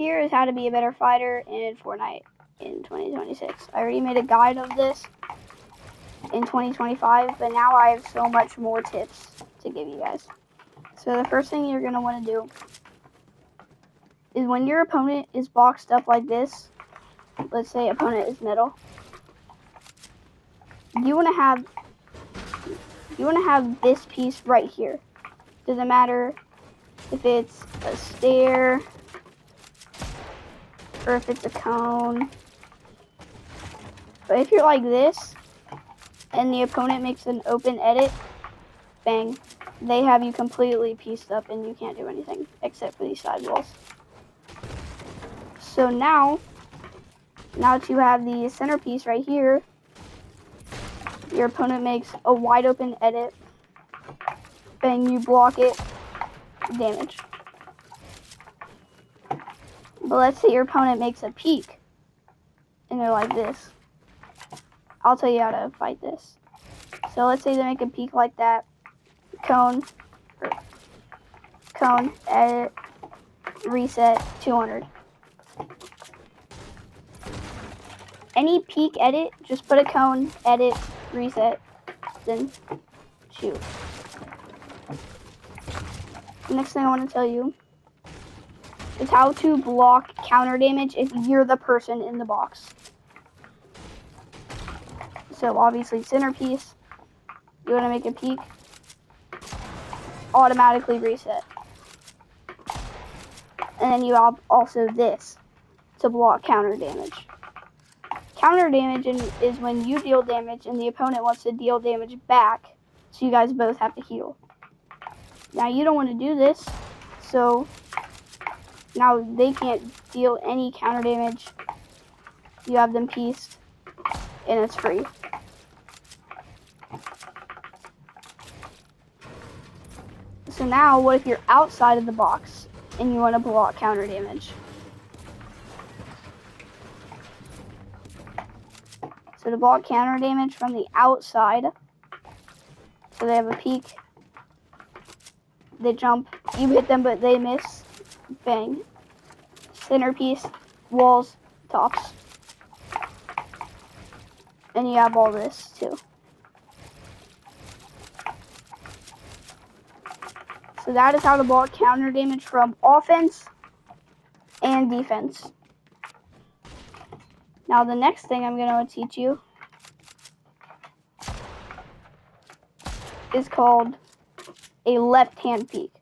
here is how to be a better fighter in Fortnite in 2026. I already made a guide of this in 2025, but now I have so much more tips to give you guys. So the first thing you're going to want to do is when your opponent is boxed up like this, let's say opponent is middle, you want to have this piece right here. Doesn't matter if it's a stair or if it's a cone. But if you're like this and the opponent makes an open edit, bang, they have you completely pieced up and you can't do anything except for these side walls. So now that you have the centerpiece right here, your opponent makes a wide open edit, bang, you block it, damage. But let's say your opponent makes a peek and they're like this. I'll tell you how to fight this. So let's say they make a peek like that, cone, edit, reset, 200. Any peek edit, just put a cone, edit, reset, then shoot. The next thing I want to tell you is how to block counter damage if you're the person in the box. So obviously centerpiece, you want to make a peek, automatically reset. And then you have also this to block counter damage. Counter damage is when you deal damage and the opponent wants to deal damage back, so you guys both have to heal. Now you don't want to do this, so now they can't deal any counter damage. You have them pieced, and it's free. So now, what if you're outside of the box and you want to block counter damage? So to block counter damage from the outside, so they have a peek, they jump, you hit them but they miss, bang. Centerpiece, walls, tops. And you have all this too. So that is how to block counter damage from offense and defense. Now the next thing I'm going to teach you is called a left-hand peek.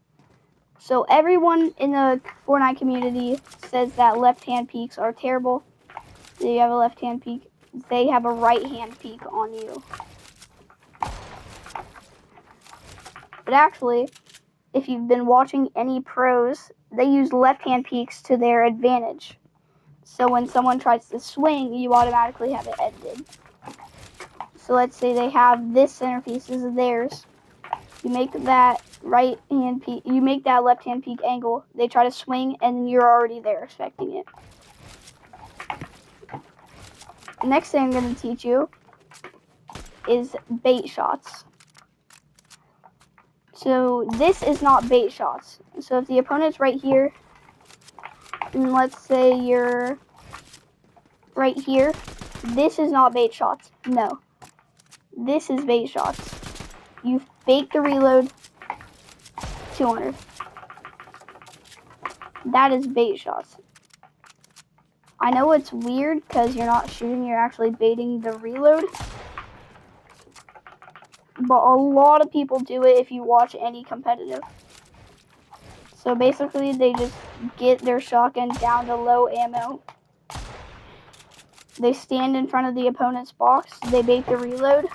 So everyone in the Fortnite community says that left-hand peeks are terrible. So you have a left-hand peek. They have a right-hand peek on you. But actually, if you've been watching any pros, they use left-hand peeks to their advantage. So when someone tries to swing, you automatically have it edited. So let's say they have this centerpiece, this is theirs. You make that right-hand peek, you make that left-hand peek angle. They try to swing, and you're already there expecting it. The next thing I'm going to teach you is bait shots. So this is not bait shots. So if the opponent's right here, and let's say you're right here, this is not bait shots. No. This is bait shots. You fake the reload, 200. That is bait shots. I know it's weird because you're not shooting, you're actually baiting the reload. But a lot of people do it if you watch any competitive. So basically they just get their shotgun down to low ammo. They stand in front of the opponent's box, they bait the reload.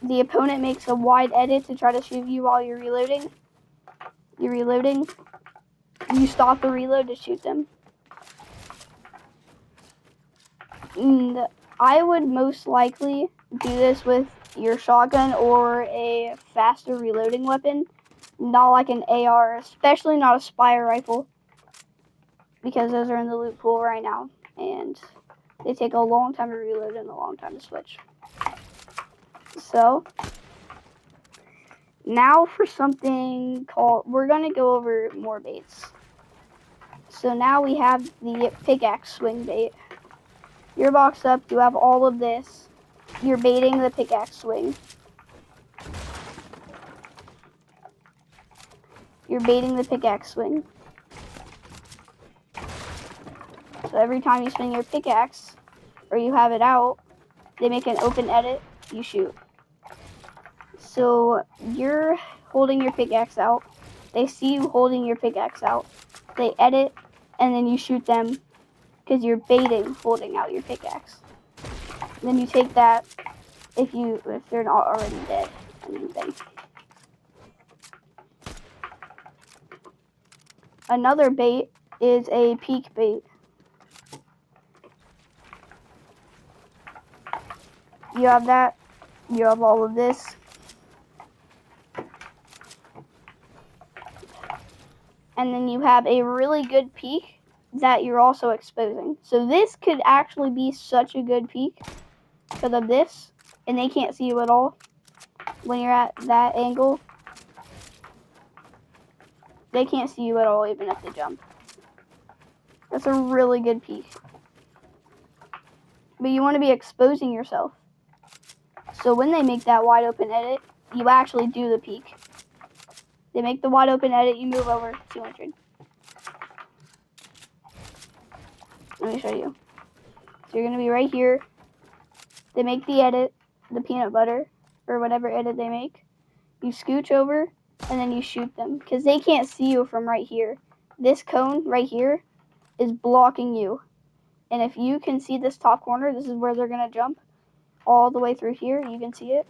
The opponent makes a wide edit to try to shoot you while you're reloading. You're reloading. You stop the reload to shoot them. And I would most likely do this with your shotgun or a faster reloading weapon. Not like an AR, especially not a Spire rifle. Because those are in the loot pool right now. And they take a long time to reload and a long time to switch. So, now for something called, we're going to go over more baits. So now we have the pickaxe swing bait. You're boxed up, you have all of this. You're baiting the pickaxe swing. You're baiting the pickaxe swing. So every time you swing your pickaxe, or you have it out, they make an open edit, you shoot. So you're holding your pickaxe out. They see you holding your pickaxe out. They edit, and then you shoot them because you're baiting holding out your pickaxe. Then you take that if they're not already dead. Anything. Another bait is a peek bait. You have that. You have all of this. And then you have a really good peek that you're also exposing. So this could actually be such a good peek because of this. And they can't see you at all when you're at that angle. They can't see you at all even if they jump. That's a really good peek. But you want to be exposing yourself. So when they make that wide open edit, you actually do the peek. They make the wide open edit, you move over 200. Let me show you. So you're going to be right here. They make the edit, the peanut butter, or whatever edit they make. You scooch over, and then you shoot them. Because they can't see you from right here. This cone right here is blocking you. And if you can see this top corner, this is where they're going to jump. All the way through here, you can see it.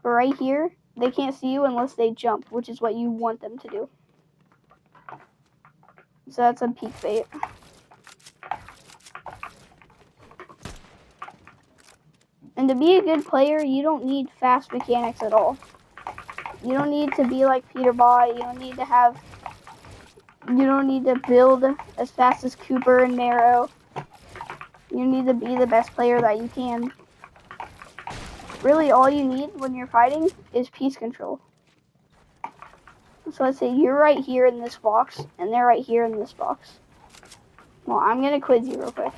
But right here, they can't see you unless they jump, which is what you want them to do. So that's a peek bait. And to be a good player, you don't need fast mechanics at all. You don't need to be like Peterbot. You don't need to build as fast as Cooper and Marrow. You need to be the best player that you can. Really, all you need when you're fighting is piece control. So let's say you're right here in this box, and they're right here in this box. Well, I'm going to quiz you real quick.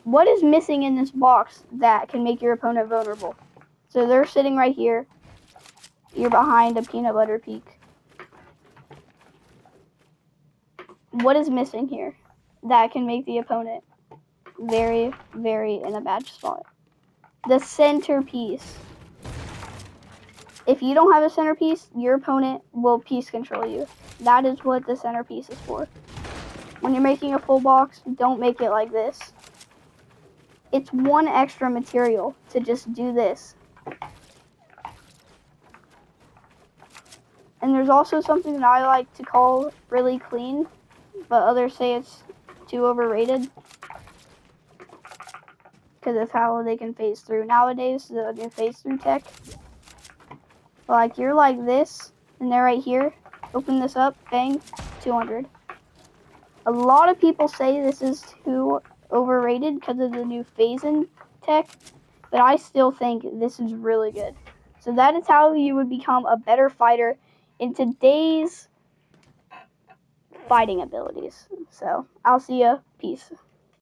What is missing in this box that can make your opponent vulnerable? So they're sitting right here. You're behind a peanut butter peak. What is missing here that can make the opponent very, very in a bad spot? The centerpiece. If you don't have a centerpiece, your opponent will piece control you. That is what the centerpiece is for. When you're making a full box, don't make it like this. It's one extra material to just do this. And there's also something that I like to call really clean, but others say it's too overrated because of how they can phase through nowadays, the new phase through tech. Like, you're like this, and they're right here. Open this up, bang, 200. A lot of people say this is too overrated because of the new phase-in tech, but I still think this is really good. So that is how you would become a better fighter in today's fighting abilities. So, I'll see ya. Peace.